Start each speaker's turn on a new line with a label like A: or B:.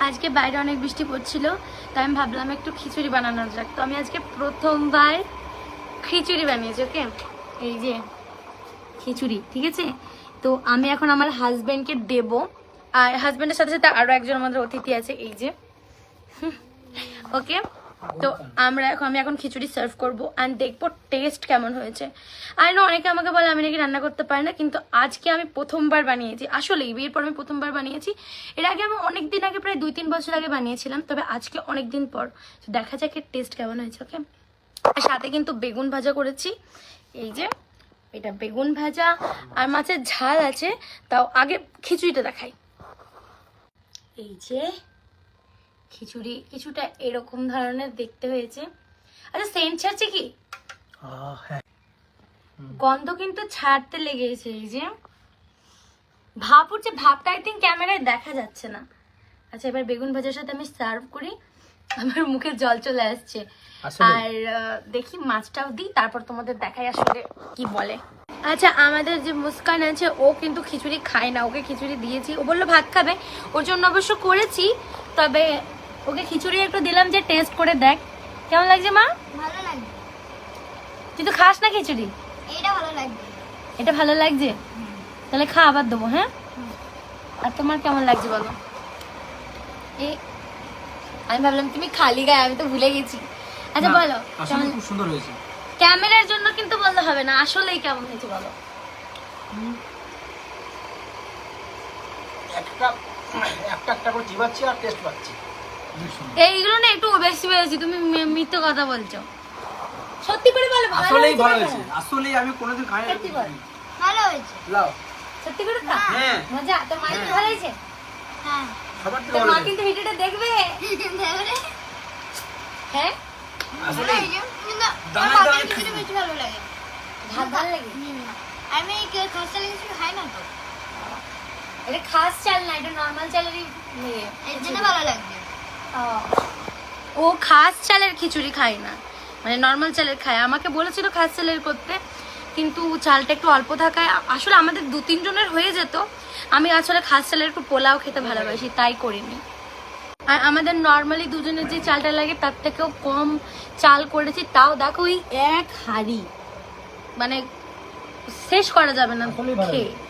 A: আজকে বাইরে অনেক বৃষ্টি পড়ছিল, তাই আমি ভাবলাম একটু খিচুড়ি বানানো যাক। তো আমি আজকে প্রথমবার খিচুড়ি বানিয়েছি। ওকে, এই যে খিচুড়ি, ঠিক আছে। তো আমি এখন আমার হাজবেন্ডকে দেব, আর হাজবেন্ডের সাথে সাথে আরো একজন আমাদের অতিথি আছে, এই যে। ওকে, তো আমি এখন খিচুড়ি সার্ভ করবো অ্যান্ড দেখবো টেস্ট কেমন হয়েছে। আর না, অনেকে আমাকে বলে আমি নাকি রান্না করতে পারি না, কিন্তু আজকে আমি প্রথমবার বানিয়েছি। আসলেই বিয়ের পর আমি প্রথমবার বানিয়েছি। এর আগে আমি অনেকদিন আগে, প্রায় 2-3 বছর আগে বানিয়েছিলাম, তবে আজকে অনেকদিন পর। দেখা যাক এর টেস্ট কেমন হয়েছে। ওকে, আর সাথে কিন্তু বেগুন ভাজা করেছি, এই যে এটা বেগুন ভাজা আর মাছের ঝাল আছে। তাও আগে খিচুড়িটা দেখাই। এই যে খিচুড়ি, কিছুটা এরকম ধরনের দেখতে হয়েছে। আচ্ছা, সেন্ট ছাড়ছে কি? গন্ধ কিন্তু ছাড়তে লেগেছে। এই যে ভাপ উঠছে, ভাপটা আই থিঙ্ক ক্যামেরায় দেখা যাচ্ছে না। আচ্ছা, এবার বেগুন ভাজার সাথে আমি সার্ভ করি। আমার মুখে জল চলে আসছে। আর দেখি মাছটাও দিই, তারপর তোমাদের দেখাই আসলে কি বলে। আচ্ছা, আমাদের যে মুস্কান আছে, ও কিন্তু খিচুড়ি খায় না। ওকে খিচুড়ি দিয়েছি, ও বললো ভাত খাবে, ওর জন্য অবশ্য করেছি। তবে ওকে খিচুড়ি একটু দিলাম যে টেস্ট করে দেখ কেমন লাগছে। মা,
B: ভালো লাগবে।
A: তুই তো খাস না খিচুড়ি?
B: এটা ভালো লাগবে।
A: এটা ভালো লাগছে, তাহলে খা, আবার দেবো। হ্যাঁ, আর তোমার কেমন লাগছে বলো? আমি ভাবলাম তুমি খালি গায়ে, আমি তো ভুলে গেছি। আচ্ছা বলো,
C: আসলে খুব সুন্দর হয়েছে।
A: ক্যামেরার জন্য কিন্তু বলতে হবে না, আসলেই কেমন হয়েছে বলো।
C: একটা করে চিবাচ্ছি আর টেস্ট পাচ্ছি।
A: এইগুলো না একটু বেশি বেশি, তুমি মিথ্যে কথা বলছো। সত্যি করে বলো,
C: আসলেই ভালো হয়েছে। আসলেই আমি কোনোদিন খাই না।
A: সত্যি বল,
B: ভালো হয়েছে।
C: লাও।
A: সত্যি করে খা।
C: হ্যাঁ।
A: মজা। তোর মা কি ভালো হয়েছে?
B: হ্যাঁ।
C: সবার থেকে
A: তোর
C: ভালো
A: মা
C: হয়েছে।
A: কিন্তু ভিডিওটা দেখবে। হ্যাঁ,
C: আসলে
B: কিন্তু
C: দানা
B: আমার
C: দানা
B: বাবার খিচুড়ি বেশি ভালো লাগে।
A: ভাত ভালো লাগে।
B: আমি খাসা খিচুড়ি খাই না তো,
A: এটা খাস চাল না, এটা নরমাল চালেরই ইয়ে।
B: এর জন্য ভালো লাগবে।
A: ও খাস চালের খিচুড়ি খায় না, মানে নর্মাল চালের খায়। আমাকে বলেছিল খাস চালের করতে, কিন্তু চালটা একটু অল্প থাকায় আসলে আমাদের 2-3 জনের হয়ে যেত। আমি আসলে খাস চালের একটু পোলাও খেতে ভালোবাসি, তাই করিনি। আর আমাদের নর্মালি দুজনের যে চালটা লাগে তার থেকেও কম চাল করেছি, তাও দেখো ওই এক হাঁড়ি, মানে শেষ করা যাবে না
C: আসলেই ভালো
A: খেয়ে।
C: হয়েছে।